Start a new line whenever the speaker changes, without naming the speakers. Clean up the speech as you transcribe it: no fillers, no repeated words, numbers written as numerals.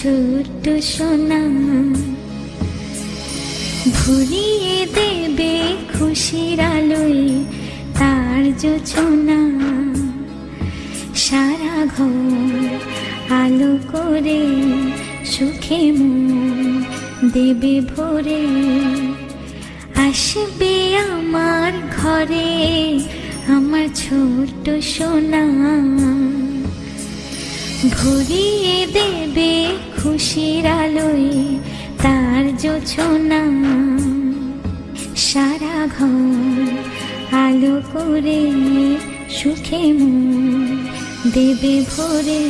ছোট্ট সোনা, ভরিয়ে দেবে খুশির আলোয় তার জোছনা। সারা ঘর আলো করে সুখে মন দেবে ভরে। আসবে আমার ঘরে আমার ছোট্ট সোনা, ভরিয়ে দেবে খুশির আলোয় তার জোছনা। সারা ঘর আলো করে সুখে মন দেবে ভরে।